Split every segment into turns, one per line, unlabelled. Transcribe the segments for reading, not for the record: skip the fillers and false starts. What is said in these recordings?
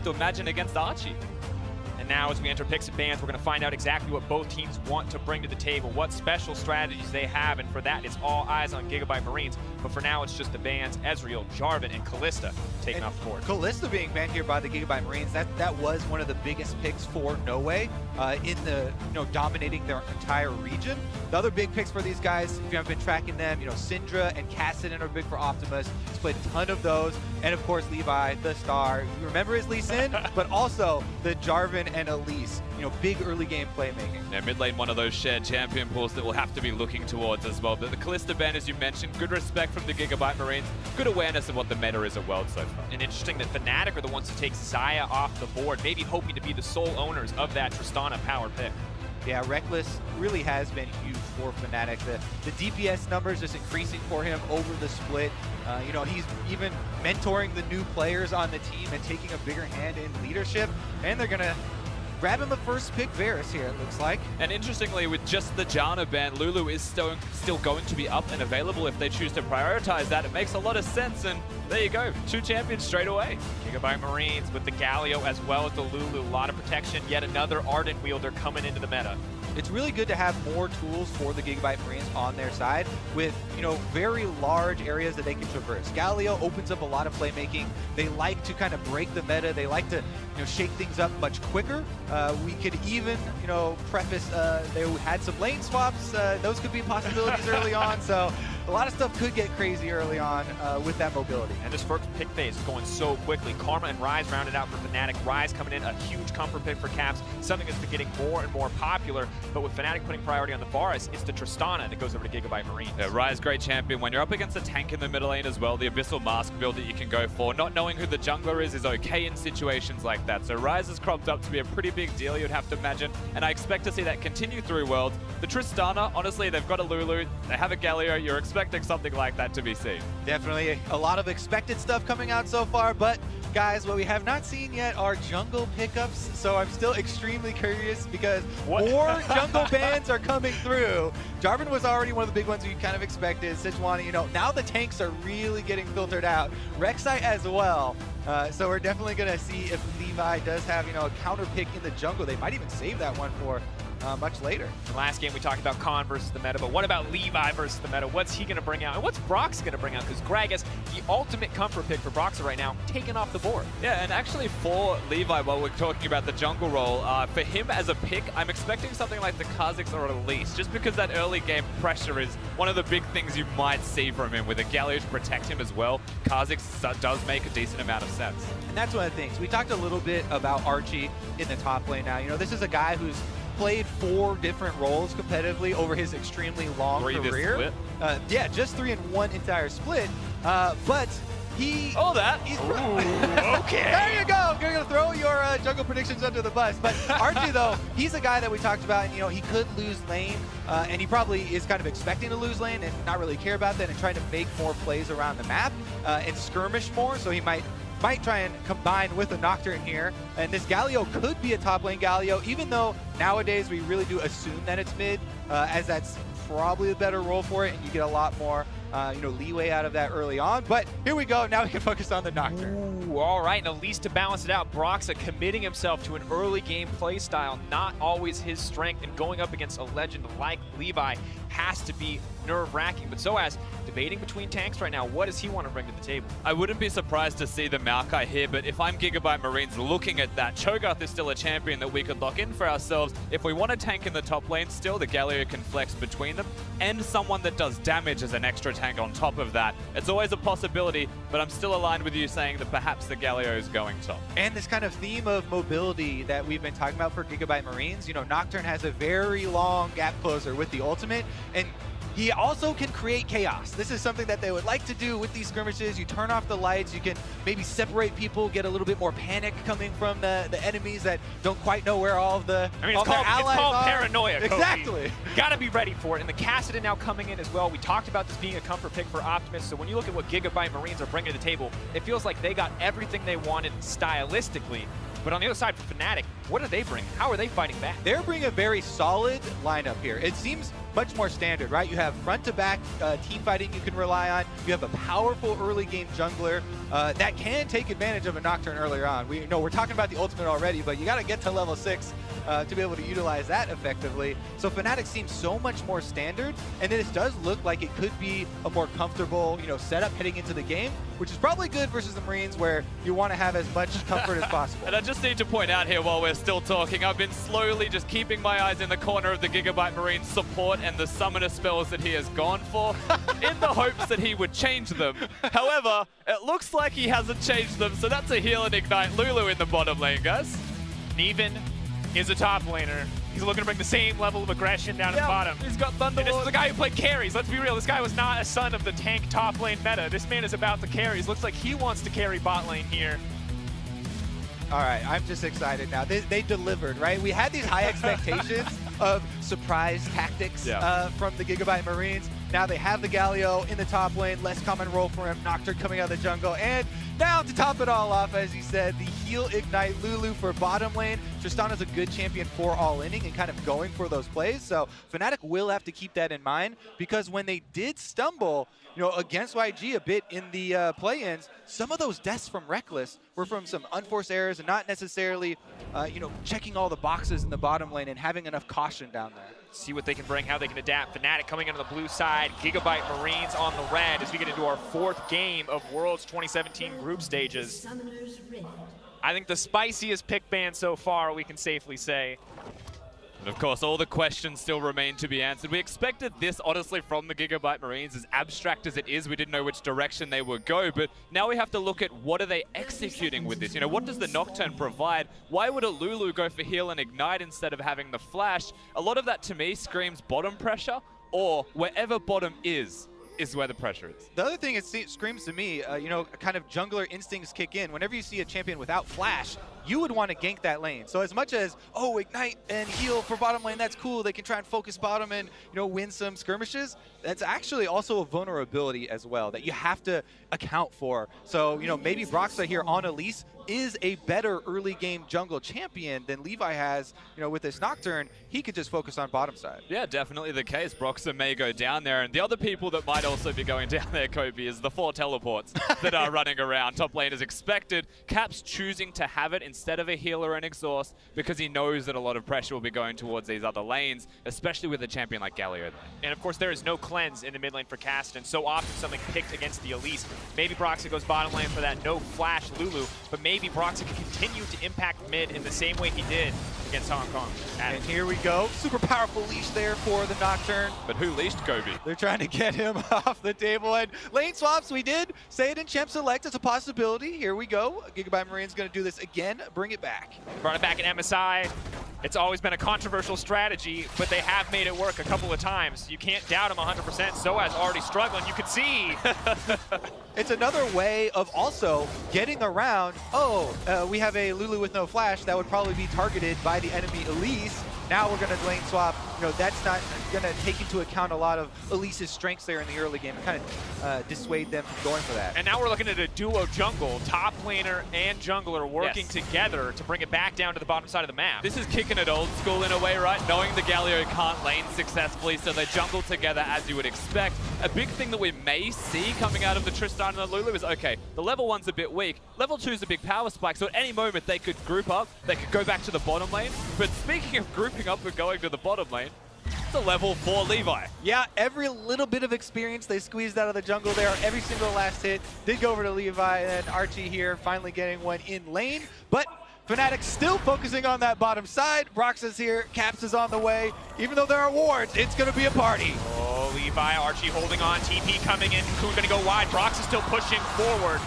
to imagine against Archie.
And now as we enter picks and bans, we're going to find out exactly what both teams want to bring to the table, what special strategies they have, and for that, it's all eyes on GIGABYTE Marines. But for now, it's just the bans, Ezreal, Jarvan, and Kalista taking off the board.
Kalista being banned here by the GIGABYTE Marines, that was one of the biggest picks for No Way in the, dominating their entire region. The other big picks for these guys, if you haven't been tracking them, Syndra and Kassadin are big for Optimus. He's played a ton of those. And of course, Levi, the star. You remember his Lee Sin, but also the Jarvan and Elise, big early game playmaking.
Yeah, mid lane, one of those shared champion pools that we'll have to be looking towards as well. But the Kalista ban, as you mentioned, good respect from the GIGABYTE Marines, good awareness of what the meta is at World so far.
And interesting that Fnatic are the ones who take Xayah off the board, maybe hoping to be the sole owners of that Tristana power pick.
Yeah, Reckless really has been huge for Fnatic. The DPS numbers just increasing for him over the split. He's even mentoring the new players on the team and taking a bigger hand in leadership. And they're going to grab him a first pick Varus here, it looks like.
And interestingly, with just the Janna ban, Lulu is still going to be up and available if they choose to prioritize that. It makes a lot of sense, and there you go, 2 champions straight away.
GIGABYTE Marines with the Galio as well as the Lulu, a lot of protection, yet another Ardent wielder coming into the meta.
It's really good to have more tools for the GIGABYTE Marines on their side with, very large areas that they can traverse. Galio opens up a lot of playmaking. They like to kind of break the meta. They like to, shake things up much quicker. We could even, preface they had some lane swaps. Those could be possibilities early on. So a lot of stuff could get crazy early on with that mobility.
And this first pick phase is going so quickly. Karma and Ryze rounded out for Fnatic. Ryze coming in, a huge comfort pick for Caps, something that's been getting more and more popular. But with Fnatic putting priority on the Varus, it's the Tristana that goes over to GIGABYTE Marines.
Yeah, Ryze, great champion. When you're up against a tank in the middle lane as well, the Abyssal Mask build that you can go for, not knowing who the jungler is okay in situations like that. So Ryze has cropped up to be a pretty big deal, you'd have to imagine. And I expect to see that continue through Worlds. The Tristana, honestly, they've got a Lulu, they have a Galio, you're expecting something like that to be seen.
Definitely a lot of expected stuff coming out so far, but guys, what we have not seen yet are jungle pickups, so I'm still extremely curious because more jungle bans are coming through. Jarvan was already one of the big ones we kind of expected. Sejuani, now the tanks are really getting filtered out. Rek'Sai as well. So we're definitely going to see if Levi does have, a counter pick in the jungle. They might even save that one for much later.
Last game we talked about Khan versus the meta, but what about Levi versus the meta? What's he going to bring out? And what's Brox going to bring out? Because Gragas, the ultimate comfort pick for Broxah right now, taken off the board.
Yeah, and actually for Levi, while we're talking about the jungle role, for him as a pick, I'm expecting something like the Kha'Zix or Elise, just because that early game pressure is one of the big things you might see from him. With a Galio to protect him as well, Kha'Zix does make a decent amount of sense.
And that's one of the things. We talked a little bit about Archie in the top lane now. This is a guy who's played 4 different roles competitively over his extremely long career. Yeah, just 3 in one entire split. But he...
Oh, that.
He's okay. There you go. You're going to throw your jungle predictions under the bus. But Archie, though, he's a guy that we talked about. And, he could lose lane. And he probably is kind of expecting to lose lane and not really care about that and trying to make more plays around the map and skirmish more. So he might try and combine with a Nocturne here. And this Galio could be a top lane Galio, even though nowadays we really do assume that it's mid, as that's probably the better role for it, and you get a lot more leeway out of that early on. But here we go. Now we can focus on the Nocturne.
Ooh, all right. And at least to balance it out, Broxah committing himself to an early game play style, not always his strength, and going up against a legend like Levi has to be nerve-wracking. But Zoaz, debating between tanks right now, what does he want to bring to the table?
I wouldn't be surprised to see the Maokai here, but if I'm GIGABYTE Marines looking at that, Cho'Gath is still a champion that we could lock in for ourselves. If we want to tank in the top lane, still the Galio can flex between them, and someone that does damage as an extra tank on top of that. It's always a possibility, but I'm still aligned with you saying that perhaps the Galio is going top.
And this kind of theme of mobility that we've been talking about for GIGABYTE Marines, Nocturne has a very long gap closer with the ultimate, and he also can create chaos. This is something that they would like to do with these skirmishes. You turn off the lights, you can maybe separate people, get a little bit more panic coming from the enemies that don't quite know where all of the
it's called paranoia, Kobe.
Exactly.
Got to be ready for it. And the Kassadin now coming in as well. We talked about this being a comfort pick for Optimus. So when you look at what GIGABYTE Marines are bringing to the table, it feels like they got everything they wanted stylistically. But on the other side for Fnatic, what are they bringing? How are they fighting back?
They're bringing a very solid lineup here. It seems much more standard, right? You have front-to-back team fighting you can rely on. You have a powerful early game jungler that can take advantage of a Nocturne earlier on. We know we're talking about the ultimate already, but you got to get to level 6 to be able to utilize that effectively. So Fnatic seems so much more standard, and then it does look like it could be a more comfortable, setup heading into the game, which is probably good versus the Marines, where you want to have as much comfort as possible.
And I just need to point out here while we're still talking, I've been slowly just keeping my eyes in the corner of the GIGABYTE Marine support and the summoner spells that he has gone for, in the hopes that he would change them. However, it looks like he hasn't changed them, so that's a heal and ignite Lulu in the bottom lane, guys.
Neven is a top laner. He's looking to bring the same level of aggression down at the bottom.
He's got Thunder.
And this is a guy who played carries. Let's be real. This guy was not a son of the tank top lane meta. This man is about the carries. Looks like he wants to carry bot lane here.
All right, I'm just excited now. They delivered, right? We had these high expectations of surprise tactics from the GIGABYTE Marines. Now they have the Galio in the top lane, less common role for him, Nocturne coming out of the jungle, and now to top it all off, as you said, the heal ignite Lulu for bottom lane. Tristana's a good champion for all-inning and kind of going for those plays, so Fnatic will have to keep that in mind, because when they did stumble, against YG a bit in the play-ins, some of those deaths from Reckless were from some unforced errors and not necessarily, checking all the boxes in the bottom lane and having enough caution down there.
See what they can bring, how they can adapt. Fnatic coming into the blue side, GIGABYTE Marines on the red as we get into our 4th game of Worlds 2017 group stages. I think the spiciest pick ban so far, we can safely say.
And of course, all the questions still remain to be answered. We expected this, honestly, from the GIGABYTE Marines. As abstract as it is, we didn't know which direction they would go, but now we have to look at what are they executing with this. What does the Nocturne provide? Why would a Lulu go for heal and ignite instead of having the flash? A lot of that, to me, screams bottom pressure, or wherever bottom is where the pressure is.
The other thing it screams to me, kind of jungler instincts kick in. Whenever you see a champion without flash, you would want to gank that lane. So as much as, ignite and heal for bottom lane, that's cool. They can try and focus bottom and, win some skirmishes. That's actually also a vulnerability as well that you have to account for. So, maybe Broxah here on Elise is a better early game jungle champion than Levi has, with this Nocturne. He could just focus on bottom side.
Yeah, definitely the case. Broxah may go down there, and the other people that might also be going down there, Kobe, is the 4 teleports that are running around. Top lane is expected. Cap's choosing to have it instead of a healer and exhaust because he knows that a lot of pressure will be going towards these other lanes, especially with a champion like Galio.
And of course, there is no cleanse in the mid lane for Kassadin. So often something picked against the Elise. Maybe Broxah goes bottom lane for that no flash Lulu, but maybe Broxah can continue to impact mid in the same way he did against Hong Kong.
And here we go. Super powerful leash there for the Nocturne.
But who leashed Kobe?
They're trying to get him off the table. And lane swaps, we did say it in Champ Select. It's a possibility. Here we go. GIGABYTE Marine's going to do this again. Bring it back.
Brought it back in MSI. It's always been a controversial strategy, but they have made it work a couple of times. You can't doubt him 100%. Soaz already struggling. You can see.
It's another way of also getting around, we have a Lulu with no flash that would probably be targeted by the enemy Elise. Now we're going to lane swap. That's not going to take into account a lot of Elise's strengths there in the early game and kind of dissuade them from going for that.
And now we're looking at a duo jungle, top laner and jungler working together to bring it back down to the bottom side of the map.
This is kicking it old school in a way, right? Knowing the Galio can't lane successfully, so they jungle together as you would expect. A big thing that we may see coming out of the Tristana and the Lulu is, okay, the level 1's a bit weak, level 2's a big power spike, so at any moment they could group up, they could go back to the bottom lane. But speaking of grouping up and going to the bottom lane, it's a level 4 Levi.
Yeah, every little bit of experience they squeezed out of the jungle there. Every single last hit did go over to Levi, and Archie here finally getting one in lane. But Fnatic still focusing on that bottom side. Broxah's here, Caps is on the way. Even though there are wards, it's going to be a party.
Oh, Levi, Archie holding on, TP coming in, Coon going to go wide. Broxah still pushing forward.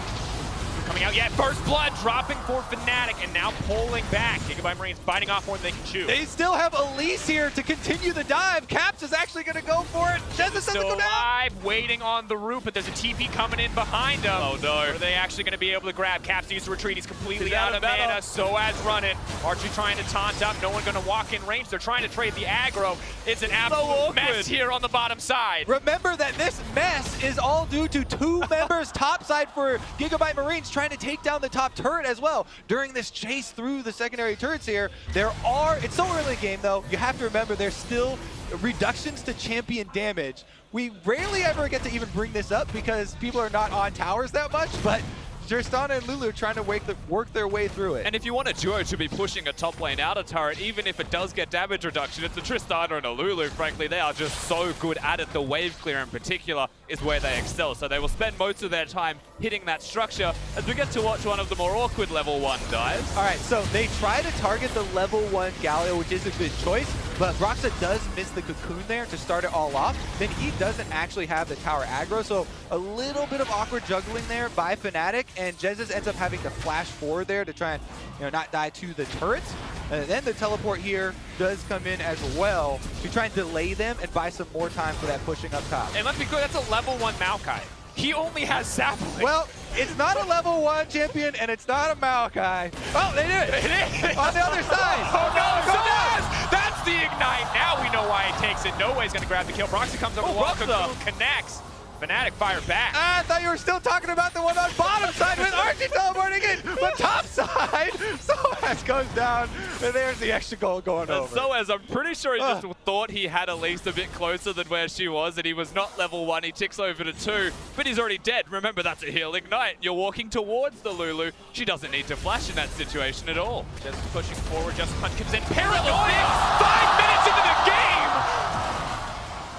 Coming out yet, first blood dropping for Fnatic, and now pulling back. GIGABYTE Marines biting off more than they can chew.
They still have Elise here to continue the dive. Caps is actually going to go for it. Doesn't go down.
Alive, waiting on the roof, but there's a TP coming in behind him.
Oh no.
Are they actually going to be able to grab? Caps needs to retreat. He's completely out of mana. Soaz running. Archie trying to taunt up. No one going to walk in range. They're trying to trade the aggro. It's an absolute mess here on the bottom side.
Remember that this mess is all due to 2 members topside for GIGABYTE Marines trying to take down the top turret as well. During this chase through the secondary turrets here, it's so early in the game though, you have to remember there's still reductions to champion damage. We rarely ever get to even bring this up because people are not on towers that much, but Tristana and Lulu trying to work their way through it.
And if you want a duo to be pushing a top lane out of turret, even if it does get damage reduction, it's a Tristana and a Lulu, frankly. They are just so good at it. The wave clear in particular is where they excel. So they will spend most of their time hitting that structure as we get to watch one of the more awkward level 1 dives.
All right, so they try to target the level 1 Galio, which is a good choice, but Broxah does miss the cocoon there to start it all off. Then he doesn't actually have the tower aggro, so a little bit of awkward juggling there by Fnatic, and Jesus ends up having to flash forward there to try and not die to the turrets. And then the teleport here does come in as well to try and delay them and buy some more time for that pushing up top.
And let's be clear, that's a level 1 Maokai. He only has Sapling.
Well, it's not a level 1 champion, and it's not a Maokai. Oh, they did it!
It is!
On the other side!
Oh no, Zoaz! That's the ignite! Now we know why he takes it. No way he's gonna grab the kill. Broxah comes over the wall, Cocoon connects. Fnatic fire back.
I thought you were still talking about the one on bottom side with Archie teleporting in, but top side, Zoaz goes down, and there's the extra goal going over.
Zoaz, I'm pretty sure he just thought he had at least a bit closer than where she was, and he was not level 1. He ticks over to 2, but he's already dead. Remember, that's a heal ignite. You're walking towards the Lulu. She doesn't need to flash in that situation at all.
Just pushing forward, Just Punch comes in. Paranoia! 5 minutes into the game!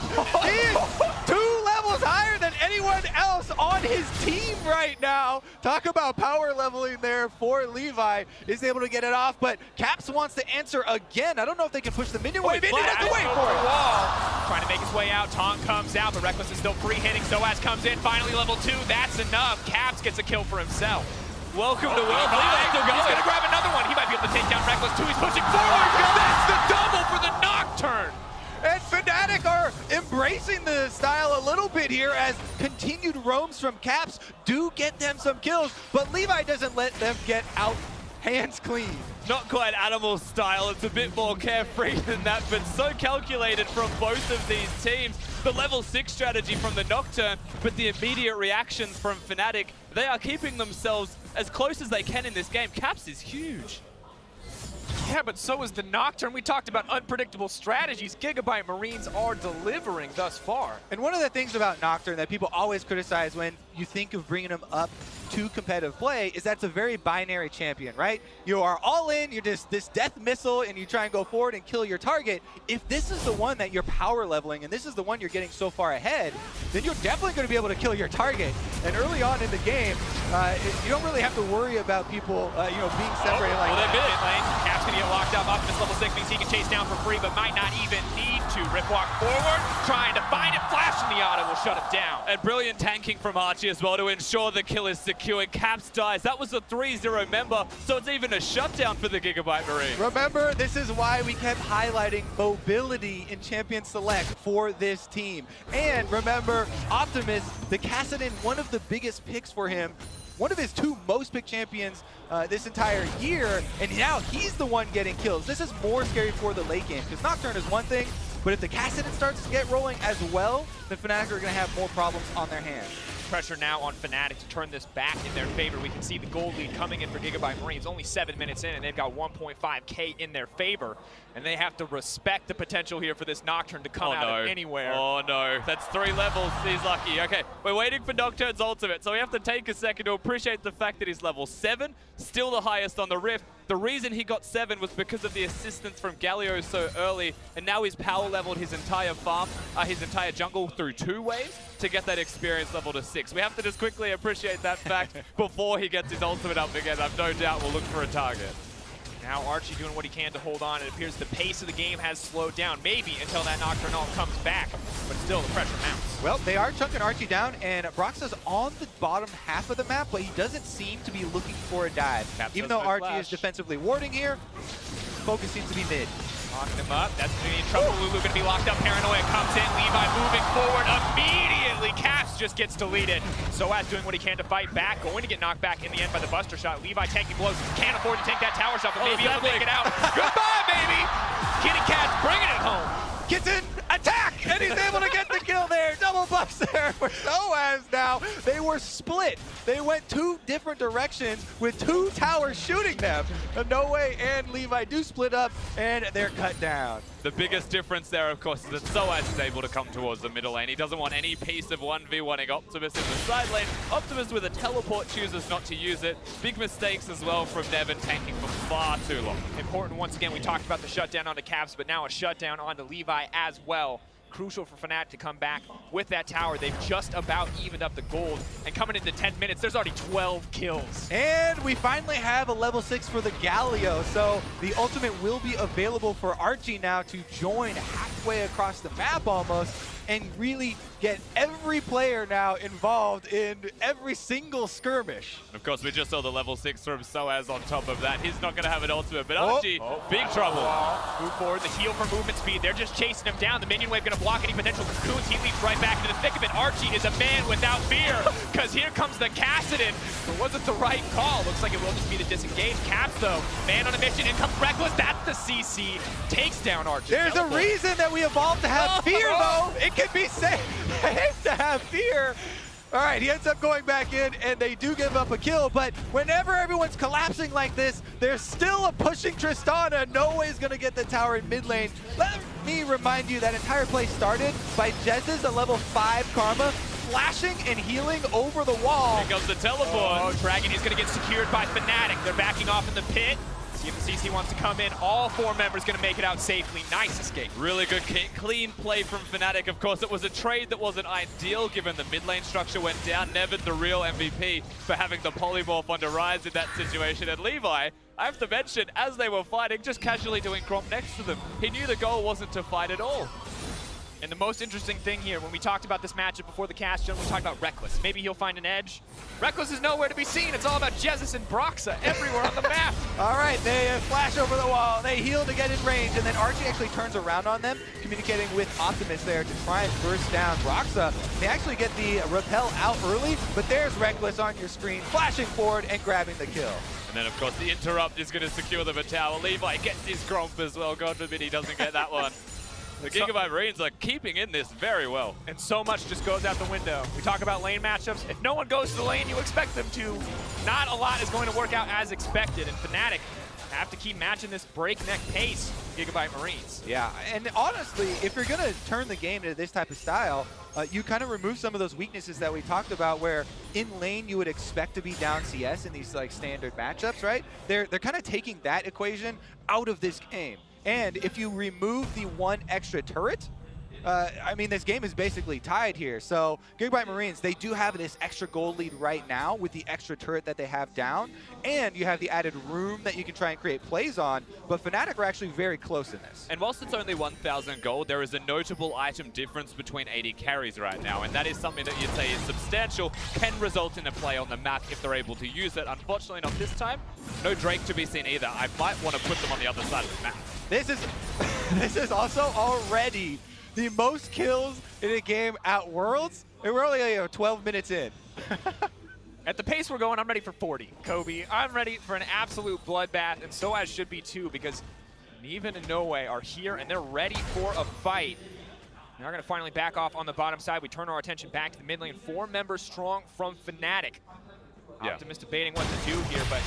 He is 2 levels higher than anyone else on his team right now. Talk about power leveling there for Levi. Is able to get it off, but Caps wants to answer again. I don't know if they can push the minion wave. Minion has to wait for it.
Trying to make his way out. Taunt comes out, but Reckless is still free hitting. Zoaz comes in, finally level 2. That's enough. Caps gets a kill for himself.
Welcome to World.
He's going to grab another one. He might be able to take down Reckless too. He's pushing forward. That's the double for the Nocturne.
And Fnatic are embracing the style a little bit here as continued roams from Caps do get them some kills, but Levi doesn't let them get out hands clean.
Not quite animal style, it's a bit more carefree than that, but so calculated from both of these teams. The level 6 strategy from the Nocturne, but the immediate reactions from Fnatic, they are keeping themselves as close as they can in this game. Caps is huge.
Yeah, but so is the Nocturne. We talked about unpredictable strategies. GIGABYTE Marines are delivering thus far.
And one of the things about Nocturne that people always criticize when you think of bringing him up to competitive play is that's a very binary champion, right? You are all in, you're just this death missile, and you try and go forward and kill your target. If this is the one that you're power leveling, and this is the one you're getting so far ahead, then you're definitely going to be able to kill your target. And early on in the game, you don't really have to worry about people, being separated like that.
Well, they're mid lane. Cap's going to get locked up. Optimus level 6 means he can chase down for free, but might not even need to. Rip walk forward, trying to find it. Flash from the auto will shut it down.
And brilliant tanking from Archie as well to ensure the kill is secure. Caps dies. That was a 3-0 member, so it's even a shutdown for the GIGABYTE Marine.
Remember, this is why we kept highlighting mobility in Champion Select for this team. And remember, Optimus, the Kassadin, one of the biggest picks for him, one of his 2 most picked champions this entire year, and now he's the one getting kills. This is more scary for the late game, because Nocturne is one thing, but if the Kassadin starts to get rolling as well, then Fnatic are going to have more problems on their hands.
Pressure now on Fnatic to turn this back in their favor. We can see the gold lead coming in for GIGABYTE Marines. Only 7 minutes in, and they've got 1.5K in their favor. And they have to respect the potential here for this Nocturne to come out of anywhere.
Oh no, that's 3 levels. He's lucky. Okay, we're waiting for Nocturne's ultimate, so we have to take a second to appreciate the fact that he's level 7, still the highest on the Rift. The reason he got 7 was because of the assistance from Galio so early, and now he's power leveled his entire farm, his entire jungle through 2 waves to get that experience level to 6. We have to just quickly appreciate that fact before he gets his ultimate up again. I've no doubt we'll look for a target.
Now Archie doing what he can to hold on. It appears the pace of the game has slowed down, maybe until that Nocturne comes back, but still the pressure mounts.
Well, they are chunking Archie down, and Broxah's on the bottom half of the map, but he doesn't seem to be looking for a dive. Even though Archie is defensively warding here, focus seems to be mid.
Locking him up. That's going to be in trouble. Lulu going to be locked up. Paranoia comes in. Levi moving forward immediately. Caps just gets deleted. Zoaz doing what he can to fight back. Going to get knocked back in the end by the Buster shot. Levi tanking blows. Can't afford to take that tower shot, but maybe he'll make it out. Goodbye, baby. Kitty Cat's bringing it home.
Gets in. Attack! And he's able to get the kill there. Double buffs there for Soaz now. They were split. They went 2 different directions with 2 towers shooting them. No Way and Levi do split up, and they're cut down.
The biggest difference there, of course, is that Soaz is able to come towards the middle lane. He doesn't want any piece of 1v1ing Optimus in the side lane. Optimus with a teleport chooses not to use it. Big mistakes as well from Nevin, tanking for far too long.
Important, once again, we talked about the shutdown onto Cavs, but now a shutdown onto Levi as well. Crucial for Fnatic to come back with that tower. They've just about evened up the gold, and coming into 10 minutes, there's already 12 kills.
And we finally have a level 6 for the Galio, so the ultimate will be available for Archie now to join halfway across the map almost, and really get every player now involved in every single skirmish.
Of course, we just saw the level 6 from Soaz on top of that. He's not going to have an ultimate, but Archie, big trouble.
Move forward, the heal for movement speed. They're just chasing him down. The minion wave going to block any potential cocoons. He leaps right back into the thick of it. Archie is a man without fear, because here comes the Kassadin. But was it the right call? Looks like it will just be the disengage. Caps, though, man on a mission. In comes Reckless. That's the CC. Takes down Archie.
There's a reason that we evolved to have fear, though. It can be safe to have fear. All right, he ends up going back in, and they do give up a kill, but whenever everyone's collapsing like this, there's still a pushing Tristana. No Way's gonna get the tower in mid lane. Let me remind you that entire play started by Jez's a level 5 Karma, flashing and healing over the wall.
Here comes the teleport.
Oh, Dragon is going to get secured by Fnatic. They're backing off in the pit. See if the CC wants to come in. All 4 members going to make it out safely. Nice escape.
Really good, clean play from Fnatic. Of course, it was a trade that wasn't ideal given the mid lane structure went down. Nevin, the real MVP, for having the polymorph onto Rise in that situation. And Levi, I have to mention, as they were fighting, just casually doing Gromp next to them. He knew the goal wasn't to fight at all.
And the most interesting thing here, when we talked about this matchup before the cast, John, we talked about Reckless. Maybe he'll find an edge. Reckless is nowhere to be seen. It's all about Jesus and Broxa everywhere on the map.
All right, they flash over the wall. They heal to get in range, and then Archie actually turns around on them, communicating with Optimus there to try and burst down Broxa. They actually get the repel out early, but there's Reckless on your screen, flashing forward and grabbing the kill.
And then, of course, the interrupt is going to secure them a tower. Levi gets his Gromp as well. God forbid he doesn't get that one. The GIGABYTE Marines are keeping in this very well.
And so much just goes out the window. We talk about lane matchups. If no one goes to the lane you expect them to, not a lot is going to work out as expected. And Fnatic have to keep matching this breakneck pace, GIGABYTE Marines.
Yeah, and honestly, if you're going to turn the game into this type of style, you kind of remove some of those weaknesses that we talked about where in lane you would expect to be down CS in these like standard matchups, right? They're kind of taking that equation out of this game. And if you remove the 1 extra turret, I mean, this game is basically tied here. So GIGABYTE Marines, they do have this extra gold lead right now with the extra turret that they have down. And you have the added room that you can try and create plays on. But Fnatic are actually very close in this.
And whilst it's only 1,000 gold, there is a notable item difference between 80 carries right now. And that is something that you'd say is substantial, can result in a play on the map if they're able to use it. Unfortunately, not this time. No Drake to be seen either. I might want to put them on the other side of the map.
This is also already the most kills in a game at Worlds, and we're only 12 minutes in.
At the pace we're going, I'm ready for 40. Kobe, I'm ready for an absolute bloodbath, and so as should be too, because Neven and No Way are here, and they're ready for a fight. Now we're going to finally back off on the bottom side. We turn our attention back to the mid lane. 4 members strong from Fnatic.
Yeah.
Optimus debating what to do here, but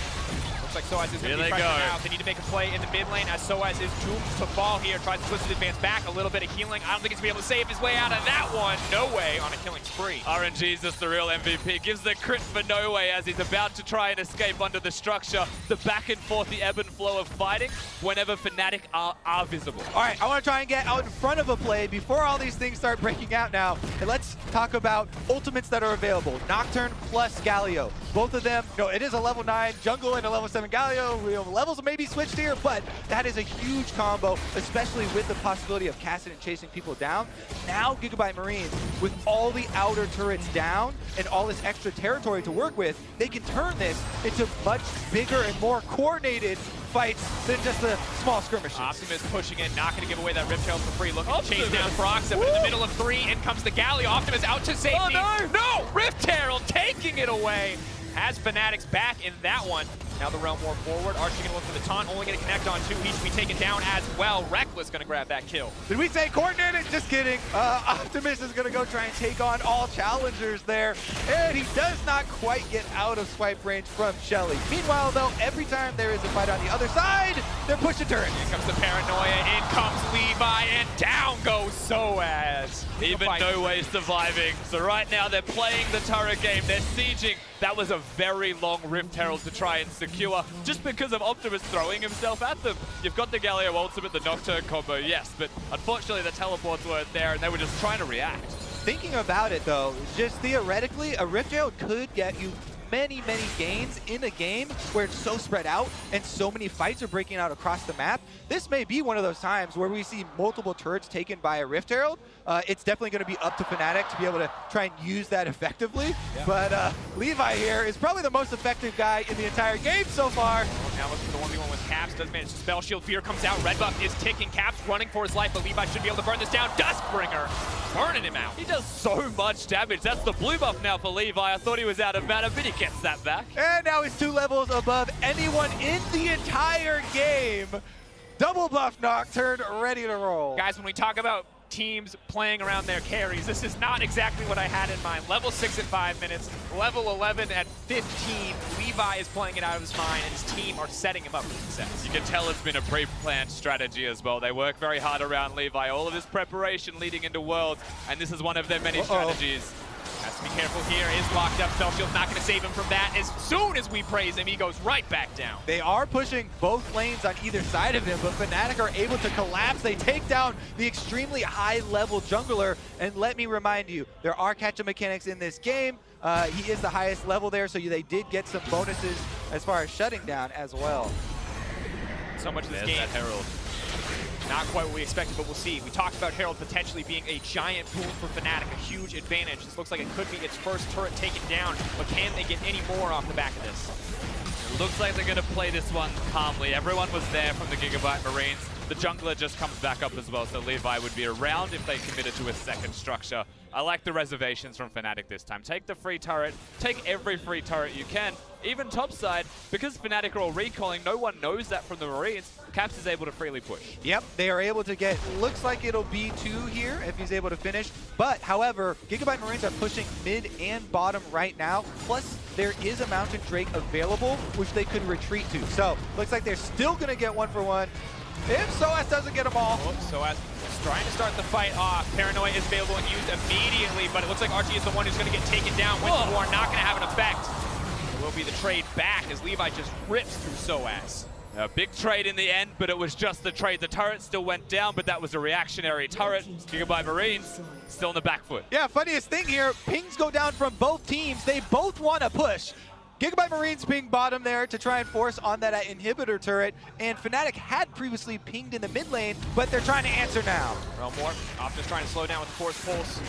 looks like Soaz is going to be
Here they
pressured
go.
out. They need to make a play in the mid lane as Soaz is doomed to fall here. Tries to twist his advance back. A little bit of healing. I don't think he's going to be able to save his way out of that one. No Way on a killing spree.
RNG's just the real MVP. Gives the crit for No Way as he's about to try and escape under the structure. The back and forth, the ebb and flow of fighting whenever Fnatic are visible.
All right, I want to try and get out in front of a play before all these things start breaking out now. And let's talk about ultimates that are available. Nocturne plus Galio. Both of them, it is a level 9 jungle and a level 7 Galio. Levels may be switched here, but that is a huge combo, especially with the possibility of Kassadin chasing people down. Now GIGABYTE Marines, with all the outer turrets down and all this extra territory to work with, they can turn this into much bigger and more coordinated fights than just the small skirmishes.
Optimus pushing in, not going to give away that Rip Tail for free. Looking to chase down Broxa, but in the middle of 3, in comes the Galio. Optimus out to safety.
Oh, no!
No! Rift Herald taking it away. Has Fnatic's back in that one. Now the Realm War forward. Archie going to look for the taunt, only going to connect on 2. He should be taken down as well. Reckless going to grab that kill.
Did we say coordinated? Just kidding. Optimus is going to go try and take on all challengers there. And he does not quite get out of swipe range from Shelly. Meanwhile, though, every time there is a fight on the other side, they're pushing turrets.
Here comes the paranoia. In comes Levi, and down goes Soaz.
Even No Way surviving. So right now they're playing the turret game. They're sieging. That was a very long Rift Herald to try and secure just because of Optimus throwing himself at them. You've got the Galio ultimate, the Nocturne combo, yes, but unfortunately the teleports weren't there and they were just trying to react.
Thinking about it though, just theoretically, a Rift Herald could get you many gains in a game where it's so spread out and so many fights are breaking out across the map. This may be one of those times where we see multiple turrets taken by a Rift Herald. It's definitely going to be up to Fnatic to be able to try and use that effectively. Yeah. But Levi here is probably the most effective guy in the entire game so far.
Now looking for the 1v1 with Caps, does manage to spell shield. Fear comes out, red buff is ticking. Caps running for his life, but Levi should be able to burn this down. Duskbringer burning him out.
He does so much damage. That's the blue buff now for Levi. I thought he was out of mana, but he gets that back.
And now he's 2 levels above anyone in the entire game. Double buff Nocturne, ready to roll.
Guys, when we talk about teams playing around their carries, this is not exactly what I had in mind. Level 6 at 5 minutes, level 11 at 15. Levi is playing it out of his mind, and his team are setting him up for success.
You can tell it's been a pre-planned strategy as well. They work very hard around Levi. All of this preparation leading into Worlds, and this is one of their many strategies.
Has to be careful here. Is locked up. Spell Shield's not going to save him from that. As soon as we praise him, he goes right back down.
They are pushing both lanes on either side of him, but Fnatic are able to collapse. They take down the extremely high-level jungler. And let me remind you, there are catch-up mechanics in this game. He is the highest level there, so they did get some bonuses as far as shutting down as well.
So much of this game.
That Herald.
Not quite what we expected, but we'll see. We talked about Herald potentially being a giant boon for Fnatic, a huge advantage. This looks like it could be its first turret taken down, but can they get any more off the back of this?
Looks like they're going to play this one calmly. Everyone was there from the GIGABYTE Marines. The jungler just comes back up as well, so Levi would be around if they committed to a second structure. I like the reservations from Fnatic this time. Take the free turret, take every free turret you can, even topside, because Fnatic are all recalling, no one knows that from the Marines. Caps is able to freely push.
Yep, they are able to get, looks like it'll be 2 here if he's able to finish. But, however, GIGABYTE Marines are pushing mid and bottom right now. Plus, there is a Mountain Drake available, which they could retreat to. So, looks like they're still going to get 1-for-1. If Soaz doesn't get them all.
Soaz is trying to start the fight off. Paranoia is available and used immediately, but it looks like Archie is the one who's going to get taken down. Winter War not going to have an effect. It will be the trade back as Levi just rips through Soaz.
A big trade in the end, but it was just the trade. The turret still went down, but that was a reactionary turret. GIGABYTE Marines still in the back foot.
Yeah, funniest thing here, pings go down from both teams. They both want to push. GIGABYTE Marines ping bottom there to try and force on that inhibitor turret, and Fnatic had previously pinged in the mid lane, but they're trying to answer now.
Realm War, Optimus trying to slow down with the Force Pulse.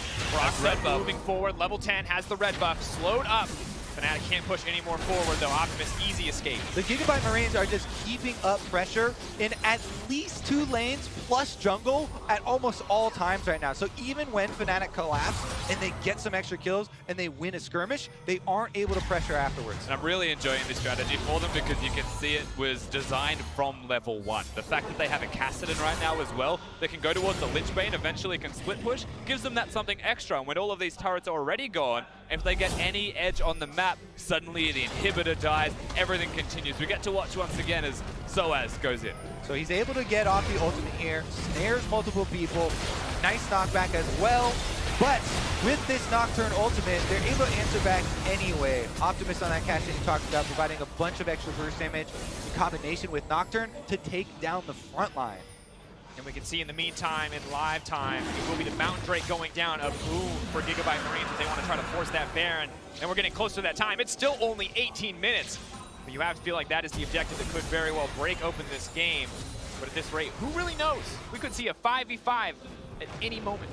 Brock moving forward, level 10 has the red buff, slowed up. Fnatic can't push any more forward though. Optimus, easy escape.
The GIGABYTE Marines are just keeping up pressure in at least 2 lanes plus jungle at almost all times right now. So even when Fnatic collapse and they get some extra kills and they win a skirmish, they aren't able to pressure afterwards.
And I'm really enjoying this strategy for them because you can see it was designed from level 1. The fact that they have a Kassadin right now as well, they can go towards the Lichbane, eventually can split push, gives them that something extra. And when all of these turrets are already gone, if they get any edge on the map, suddenly the inhibitor dies, everything continues. We get to watch once again as Soaz goes in.
So he's able to get off the ultimate here, snares multiple people, nice knockback as well. But with this Nocturne ultimate, they're able to answer back anyway. Optimus on that catch that you talked about, providing a bunch of extra burst damage in combination with Nocturne to take down the front line.
And we can see in the meantime, in live time, it will be the Mountain Drake going down, a boom for GIGABYTE Marines if they want to try to force that Baron. And we're getting close to that time. It's still only 18 minutes. But you have to feel like that is the objective that could very well break open this game. But at this rate, who really knows? We could see a 5v5 at any moment.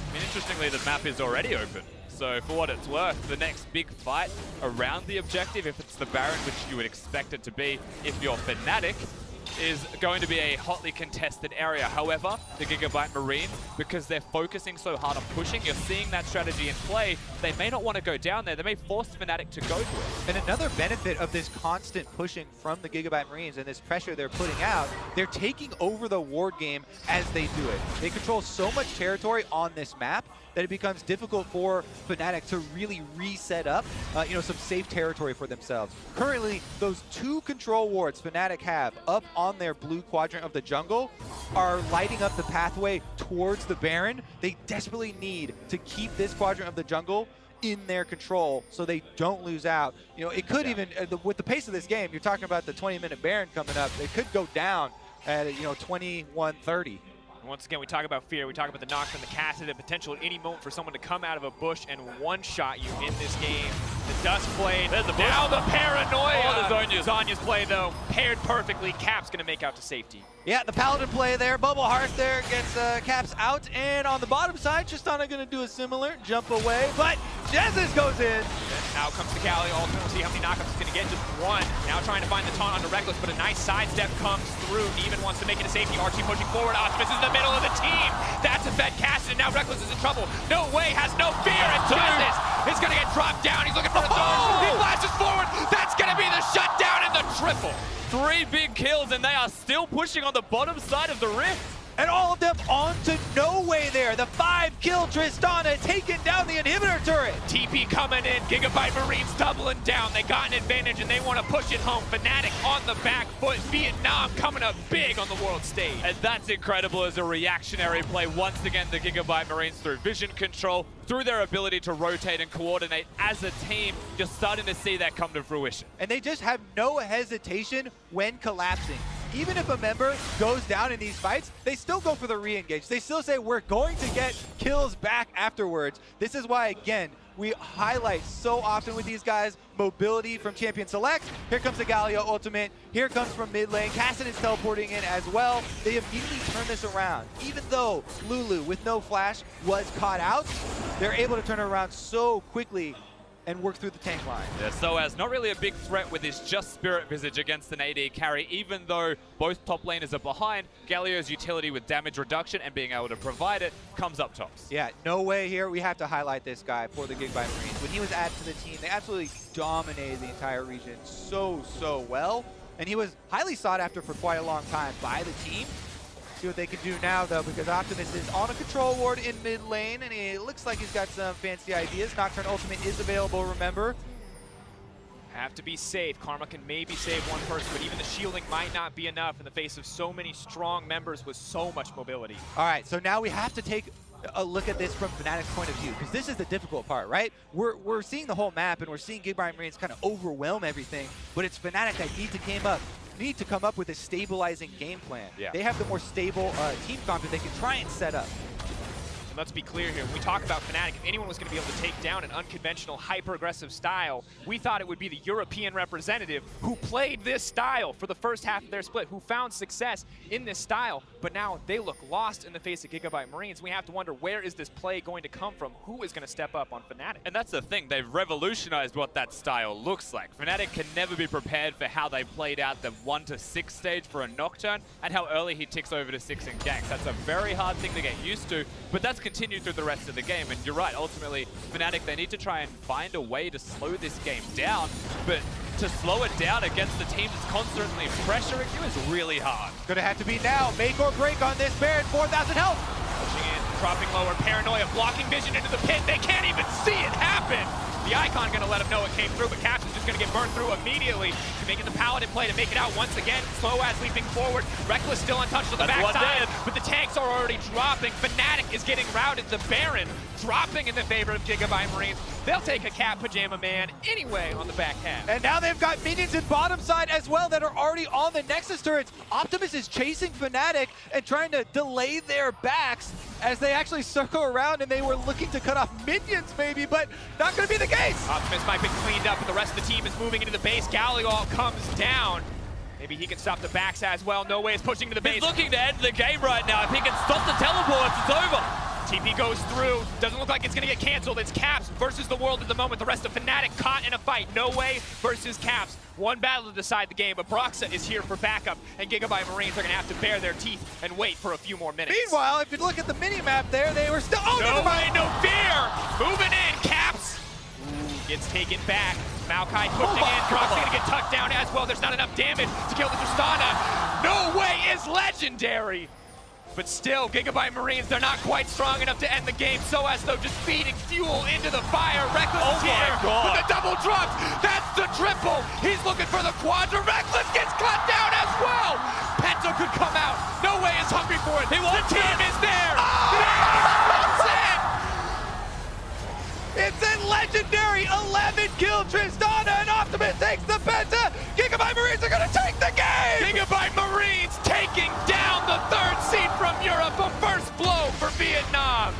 I mean, interestingly, the map is already open. So for what it's worth, the next big fight around the objective, if it's the Baron, which you would expect it to be if you're Fnatic, is going to be a hotly contested area. However, the GIGABYTE Marines, because they're focusing so hard on pushing, you're seeing that strategy in play. They may not want to go down there. They may force Fnatic to go to it.
And another benefit of this constant pushing from the GIGABYTE Marines and this pressure they're putting out, they're taking over the ward game as they do it. They control so much territory on this map that it becomes difficult for Fnatic to really reset up, some safe territory for themselves. Currently, those 2 control wards Fnatic have up on their blue quadrant of the jungle are lighting up the pathway towards the Baron. They desperately need to keep this quadrant of the jungle in their control so they don't lose out. It could even, with the pace of this game, you're talking about the 20-minute Baron coming up, they could go down at 21-30.
Once again, we talk about fear, we talk about the knock from the cast, and the potential at any moment for someone to come out of a bush and one-shot you in this game. The dust play, now the paranoia.
Oh, the Zhonya's.
Zhonya's play, though, paired perfectly. Cap's going to make out to safety.
Yeah, the Paladin play there. Bubble Hearth there gets Caps out. And on the bottom side, Tristana going to do a similar jump away. But Jesus goes in.
Out comes the Galio. Ultimate. We'll see how many knockups he's going to get. Just one. Now trying to find the taunt onto Reckless, but a nice sidestep comes through. Even wants to make it a safety. Archie pushing forward. Optimus is in the middle of the team. That's a fed cast, and now Reckless is in trouble. No way, has no fear. And Justice is going to get dropped down. He's looking for a thorn. He flashes forward. That's going to be the shutdown and the triple.
3 big kills, and they are still pushing on the bottom side of the rift.
And all of them onto No Way there. The 5-kill Tristana taking down the inhibitor turret.
TP coming in, GIGABYTE Marines doubling down. They got an advantage and they want to push it home. Fnatic on the back foot. Vietnam coming up big on the world stage.
And that's incredible as a reactionary play. Once again, the GIGABYTE Marines through vision control, through their ability to rotate and coordinate as a team, you're starting to see that come to fruition.
And they just have no hesitation when collapsing. Even if a member goes down in these fights, they still go for the re-engage. They still say, we're going to get kills back afterwards. This is why, again, we highlight so often with these guys, mobility from Champion Select. Here comes the Galio ultimate. Here comes from mid lane. Cassin is teleporting in as well. They immediately turn this around. Even though Lulu, with no flash, was caught out, they're able to turn it around so quickly and work through the tank line.
Yeah, Soaz, not really a big threat with his just Spirit Visage against an AD carry, even though both top laners are behind. Galio's utility with damage reduction and being able to provide it comes up tops.
Yeah, No Way here. We have to highlight this guy for the GIGABYTE Marines. When he was added to the team, they absolutely dominated the entire region so well. And he was highly sought after for quite a long time by the team. See what they can do now, though, because Optimus is on a control ward in mid lane, and it looks like he's got some fancy ideas. Nocturne Ultimate is available, remember.
Have to be safe. Karma can maybe save one person, but even the shielding might not be enough in the face of so many strong members with so much mobility.
All right, so now we have to take a look at this from Fnatic's point of view, because this is the difficult part, right? We're seeing the whole map, and we're seeing GIGABYTE Marines kind of overwhelm everything, but it's Fnatic that need to come up with a stabilizing game plan.
Yeah.
They have the more stable team comp that they can try and set up.
And let's be clear here, when we talk about Fnatic, if anyone was going to be able to take down an unconventional, hyper-aggressive style, we thought it would be the European representative who played this style for the first half of their split, who found success in this style, but now they look lost in the face of GIGABYTE Marines. We have to wonder, where is this play going to come from? Who is going to step up on Fnatic?
And that's the thing, they've revolutionized what that style looks like. Fnatic can never be prepared for how they played out the 1 to 6 stage for a Nocturne and how early he ticks over to 6 in ganks. That's a very hard thing to get used to, but that's continued through the rest of the game. And you're right, ultimately, Fnatic, they need to try and find a way to slow this game down, but to slow it down against the team that's constantly pressuring you is really hard.
Gonna have to be now. Make or break on this Baron. 4,000 health.
Pushing in, dropping lower, paranoia, blocking vision into the pit. They can't even see it happen. The Icon gonna let him know it came through, but Caps is just gonna get burned through immediately. Making the Paladin play to make it out once again. Soaz leaping forward. Reckless still untouched on the backside, but the tanks are already dropping. Fnatic is getting routed. The Baron dropping in the favor of GIGABYTE Marines. They'll take a Cat Pajama Man anyway on the back half.
And now they've got minions in bottom side as well that are already on the Nexus turrets. Optimus is chasing Fnatic and trying to delay their backs as they actually circle around, and they were looking to cut off minions maybe, but not going to be the case.
Optimus might be cleaned up, but the rest of the team is moving into the base. Galio comes down. Maybe he can stop the backs as well. No Way is pushing to the base.
He's looking to end the game right now. If he can stop the teleports, it's over.
TP goes through. Doesn't look like it's going to get canceled. It's Caps versus the world at the moment. The rest of Fnatic caught in a fight. No Way versus Caps. One battle to decide the game, but Broxa is here for backup, and GIGABYTE Marines are going to have to bare their teeth and wait for a few more minutes.
Meanwhile, if you look at the mini-map there, they were still... Oh,
no way, no fear! Moving in, Caps! Ooh, gets taken back. Maokai pushing in, Broxa going to get tucked down as well. There's not enough damage to kill the Tristana. No way is legendary! But still, GIGABYTE Marines, they're not quite strong enough to end the game. So as though just feeding fuel into the fire. Reckless is here with the double drops. That's the triple. He's looking for the quadra. Reckless gets cut down as well. Penta could come out. No way is hungry for it. The team is there. That's it.
It's a legendary 11-kill Tristana, and Optimus takes the Penta. GIGABYTE Marines are going to take the game.
GIGABYTE Marines taking down the third seed from Europe. A first blow for Vietnam.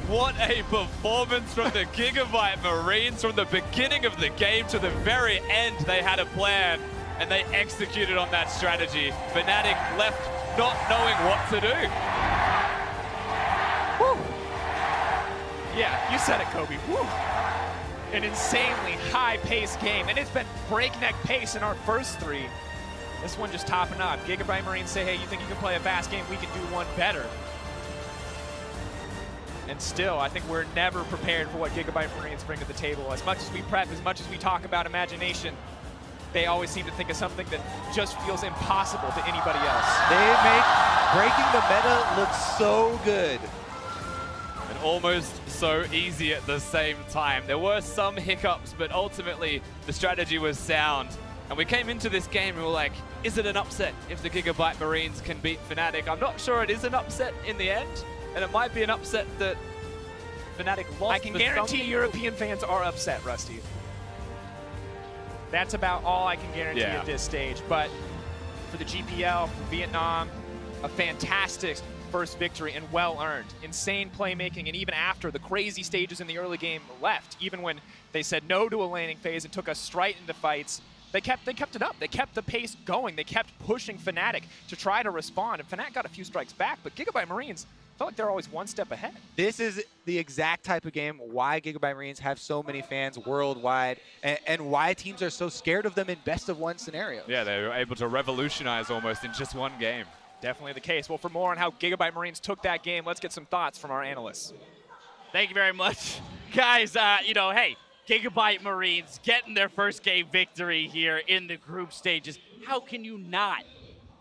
What a performance from the GIGABYTE Marines. From the beginning of the game to the very end, they had a plan, and they executed on that strategy. Fnatic left not knowing what to do.
Woo. Yeah, you said it, Kobe. Woo. An insanely high-paced game, and it's been breakneck pace in our first three. This one just topping up. GIGABYTE Marines say, hey, you think you can play a fast game? We can do one better. And still, I think we're never prepared for what GIGABYTE Marines bring to the table. As much as we prep, as much as we talk about imagination, they always seem to think of something that just feels impossible to anybody else.
They make breaking the meta look so good.
And almost so easy at the same time. There were some hiccups, but ultimately the strategy was sound. And we came into this game and we were like, is it an upset if the GIGABYTE Marines can beat Fnatic? I'm not sure it is an upset in the end, and it might be an upset that Fnatic lost.
I can guarantee European fans are upset, Rusty. That's about all I can guarantee at this stage. But for the GPL, for Vietnam, a fantastic first victory and well-earned. Insane playmaking, and even after the crazy stages in the early game left, even when they said no to a laning phase and took us straight into fights, they kept it up. They kept the pace going. They kept pushing Fnatic to try to respond, and Fnatic got a few strikes back, but GIGABYTE Marines felt like they're always one step ahead.
This is the exact type of game why GIGABYTE Marines have so many fans worldwide, and why teams are so scared of them in best-of-1 scenarios.
Yeah, they were able to revolutionize almost in just one game.
Definitely the case. Well, for more on how GIGABYTE Marines took that game, let's get some thoughts from our analysts.
Thank you very much. Guys, you know, hey, GIGABYTE Marines getting their first game victory here in the group stages. How can you not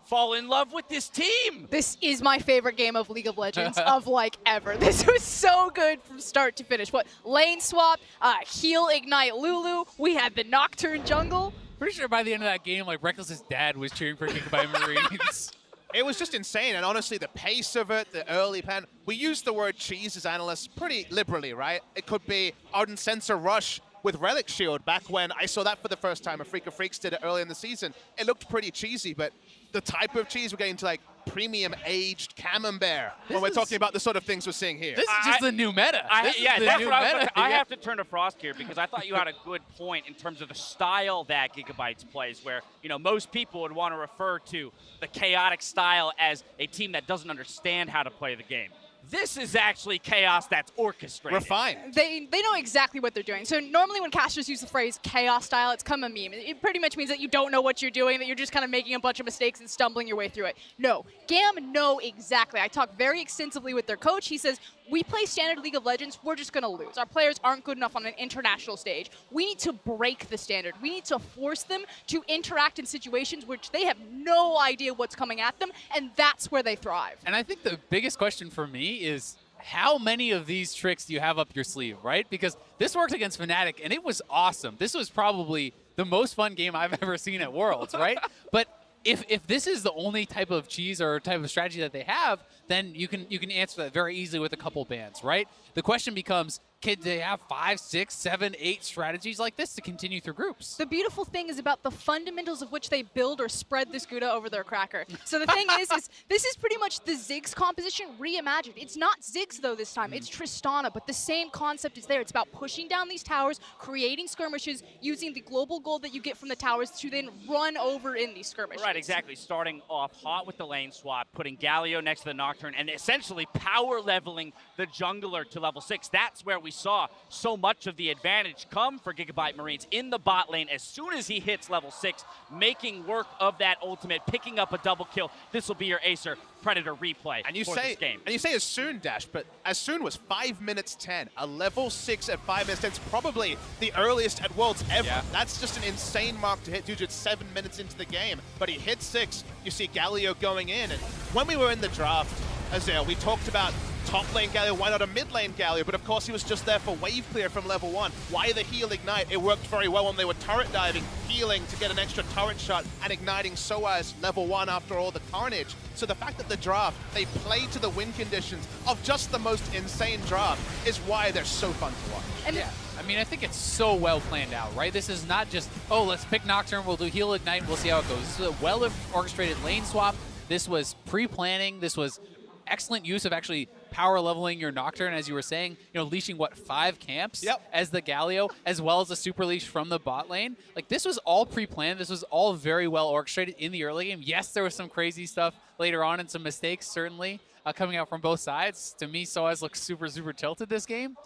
fall in love with this team?
This is my favorite game of League of Legends of like ever. This was so good from start to finish. What, lane swap, heal, ignite Lulu, we had the Nocturne jungle.
Pretty sure by the end of that game, like Reckless's dad was cheering for GIGABYTE Marines.
It was just insane, and honestly, the pace of it, the early pan. We use the word cheese as analysts pretty liberally, right? It could be Ardent Sensor Rush with Relic Shield back when I saw that for the first time. A Freak of Freaks did it early in the season. It looked pretty cheesy, but the type of cheese we're getting to, like premium aged camembert when we're talking about the sort of things we're seeing here.
This is just the new meta.
Yeah, that's what I have to turn to Frost here, because I thought you had a good point in terms of the style that GIGABYTE plays, where, you know, most people would want to refer to the chaotic style as a team that doesn't understand how to play the game. This is actually chaos that's orchestrated.
Refined.
They know exactly what they're doing. So normally when casters use the phrase chaos style, it's come a meme. It pretty much means that you don't know what you're doing, that you're just kind of making a bunch of mistakes and stumbling your way through it. No, GAM know exactly. I talked very extensively with their coach. He says, we play standard League of Legends, we're just going to lose. Our players aren't good enough on an international stage. We need to break the standard. We need to force them to interact in situations which they have no idea what's coming at them, and that's where they thrive.
And I think the biggest question for me is, how many of these tricks do you have up your sleeve, right? Because this worked against Fnatic, and it was awesome. This was probably the most fun game I've ever seen at Worlds, right? But if this is the only type of cheese or type of strategy that they have, then you can answer that very easily with a couple bans, right? The question becomes, can they have 5, 6, 7, 8 strategies like this to continue through groups?
The beautiful thing is about the fundamentals of which they build or spread this Gouda over their cracker. So the thing is this is pretty much the Ziggs composition reimagined. It's not Ziggs though this time, it's Tristana, but the same concept is there. It's about pushing down these towers, creating skirmishes, using the global gold that you get from the towers to then run over in these skirmishes.
Right, exactly. Starting off hot with the lane swap, putting Galio next to the Nocturne, and essentially power leveling the jungler to level 6. That's where we saw so much of the advantage come for GIGABYTE Marines in the bot lane as soon as he hits level 6, making work of that ultimate, picking up a double kill. This will be your Acer Predator replay
and you
for
say,
this game.
And you say as soon, Dash, but as soon was 5 minutes 10. A level 6 at 5 minutes 10 is probably the earliest at Worlds ever.
Yeah.
That's just an insane mark to hit due to 7 minutes into the game. But he hit 6. You see Galio going in. And when we were in the draft, Azale, we talked about top lane Galio, why not a mid lane Galio? But of course he was just there for wave clear from level 1. Why the heal ignite? It worked very well when they were turret diving, healing to get an extra turret shot and igniting SOAS level 1 after all the carnage. So the fact that the draft, they play to the win conditions of just the most insane draft is why they're so fun to watch.
And
Yeah, I mean, I think it's so well planned out, right? This is not just, oh, let's pick Nocturne, we'll do heal ignite, we'll see how it goes. This is a well-orchestrated lane swap. This was pre-planning. This was excellent use of actually power leveling your Nocturne, as you were saying, leashing, 5 camps as the Galio, as well as a super leash from the bot lane. Like, this was all pre-planned. This was all very well orchestrated in the early game. Yes, there was some crazy stuff later on and some mistakes, certainly, coming out from both sides. To me, SOAS looks super, super tilted this game,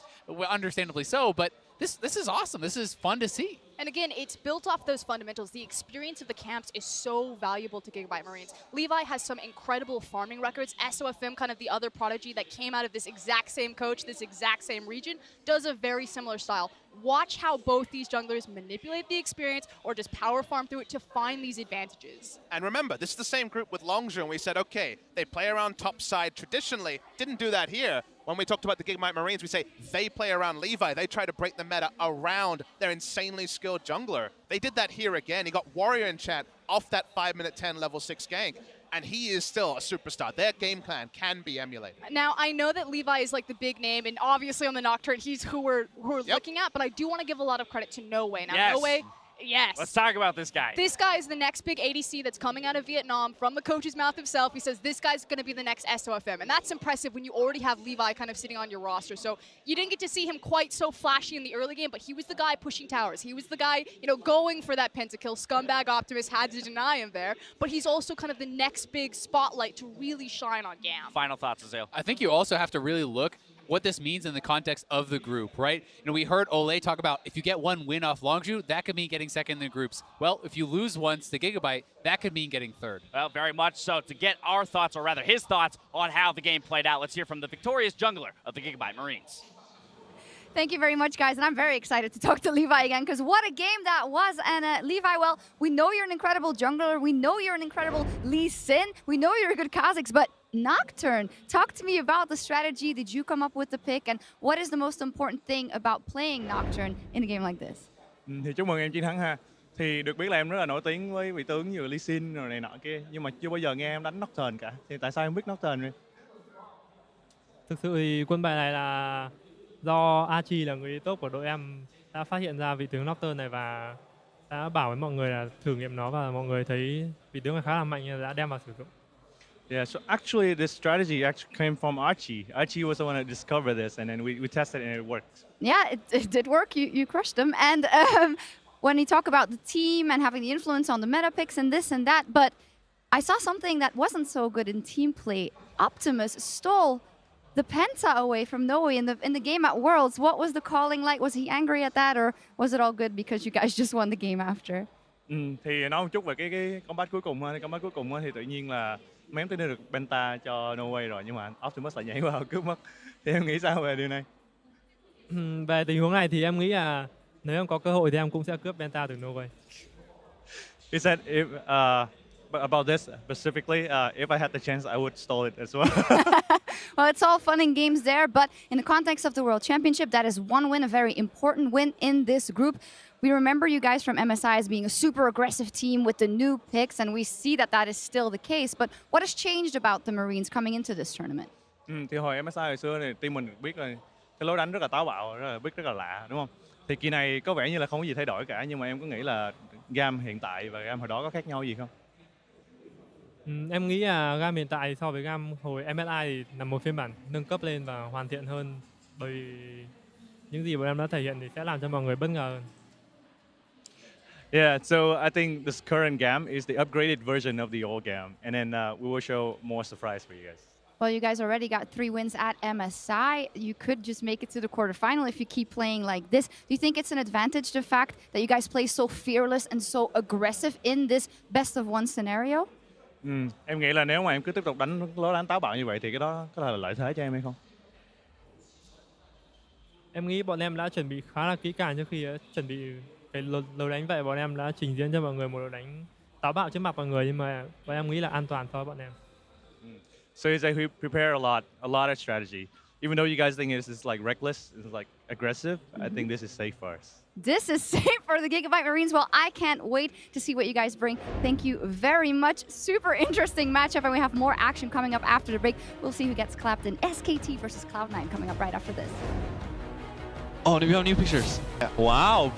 understandably so, but this is awesome. This is fun to see.
And again, it's built off those fundamentals. The experience of the camps is so valuable to GIGABYTE Marines. Levi has some incredible farming records. SOFM, kind of the other prodigy that came out of this exact same coach, this exact same region, does a very similar style. Watch how both these junglers manipulate the experience or just power farm through it to find these advantages.
And remember, this is the same group with Longzhu, and we said, okay, they play around top side traditionally. Didn't do that here. When we talked about the GIGABYTE Marines, we say they play around Levi. They try to break the meta around their insanely skilled jungler. They did that here again. He got Warrior Enchant off that 5 minute 10 level 6 gank. And he is still a superstar. Their game plan can be emulated.
Now, I know that Levi is like the big name, and obviously on the Nocturne, he's who we're looking at, but I do want to give a lot of credit to No Way. Now,
Yes.
No Way, yes.
Let's talk about this guy.
This guy is the next big ADC that's coming out of Vietnam from the coach's mouth himself. He says this guy's going to be the next SOFM, and that's impressive when you already have Levi kind of sitting on your roster. So you didn't get to see him quite so flashy in the early game, but he was the guy pushing towers. He was the guy, going for that pentakill. Scumbag Optimus had to deny him there, but he's also kind of the next big spotlight to really shine on GAM.
Final thoughts, Azale.
I think you also have to really look what this means in the context of the group, right? We heard Ole talk about if you get one win off Longzhu, that could mean getting second in the groups. Well, if you lose once to GIGABYTE, that could mean getting third.
Well, very much so. To get our thoughts, or rather his thoughts, on how the game played out, let's hear from the victorious jungler of the GIGABYTE Marines.
Thank you very much, guys, and I'm very excited to talk to Levi again, because what a game that was. And Levi, well, we know you're an incredible jungler. We know you're an incredible Lee Sin. We know you're a good Kha'Zix, but Nocturne, talk to me about the strategy. Did you come up with the pick, and what is the most important thing about playing Nocturne in a game like this?
Thì chúc mừng em chiến thắng ha. Thì được biết là em rất là nổi tiếng với vị tướng như Lee Sin rồi này nọ kia, nhưng mà chưa bao giờ nghe em đánh Nocturne cả. Thì tại sao em biết Nocturne vậy?
Thực sự thì quân bài này là do Archie là người top của đội em đã phát hiện ra vị tướng Nocturne này và đã bảo với mọi người là thử nghiệm nó, và mọi người thấy vị tướng này khá là mạnh nên đã đem vào sử dụng.
Yeah, so actually this strategy actually came from Archie. Archie was the one that discovered this, and then we tested it and it worked.
Yeah, it did work. You crushed them. And when you talk about the team and having the influence on the meta picks and this and that, but I saw something that wasn't so good in team play. Optimus stole the Penta away from Noe in the game at Worlds. What was the calling like? Was he angry at that, or was it all good because you guys just won the game after?
Thì nói một chút về cái combat cuối cùng ha. Combat cuối cùng thì tự nhiên là mấy em tới được Penta cho No Way rồi, nhưng mà Optimus lại nhảy vào cướp mất. Thì em nghĩ sao về điều này?
Về tình huống này thì em nghĩ là nếu em có cơ hội thì em cũng sẽ cướp Penta từ No Way.
He said if but about this specifically, if I had the chance, I would stole it as well.
Well, it's all fun and games there, but in the context of the World Championship, that is one win, a very important win in this group. We remember you guys from MSI as being a super aggressive team with the new picks, and we see that that is still the case. But what has changed about the Marines coming into this tournament?
Thì hồi MSI hồi xưa thì team mình biết là cái lối đánh rất là táo bạo, rất là lạ, đúng không? Thì kỳ này có vẻ như là không có gì thay đổi cả, nhưng mà em có nghĩ là GAM hiện tại và GAM hồi đó có khác nhau gì không?
Em nghĩ là GAM hiện tại so với GAM hồi MSI thì là một phiên bản nâng cấp lên và hoàn thiện hơn, bởi vì những gì bọn em đã thể hiện thì sẽ làm cho mọi người bất ngờ hơn.
Yeah, so I think this current GAM is the upgraded version of the old GAM, and then we will show more surprise for you guys.
Well, you guys already got 3 wins at MSI. You could just make it to the quarterfinal if you keep playing like this. Do you think it's an advantage, the fact that you guys play so fearless and so aggressive in this best of one scenario?
Em nghĩ là nếu mà em cứ tiếp tục lối đánh táo bạo như vậy thì cái đó có là lợi thế cho em hay không?
Em nghĩ bọn em đã chuẩn bị khá là kỹ càng trước khi chuẩn bị cái lối đánh vậy. Bọn em đã trình diễn cho mọi người một lối đánh táo bạo trước mặt mọi người, nhưng mà bọn em nghĩ là an toàn cho bọn em.
So you say we prepare a lot of strategy. Even though you guys think this is like reckless, it's like aggressive, I think this is safe for us.
This is safe for the GIGABYTE Marines. Well, I can't wait to see what you guys bring. Thank you very much. Super interesting matchup, and we have more action coming up after the break. We'll see who gets clapped in. SKT versus Cloud9 coming up right after this.
Oh, do we have new pictures? Wow.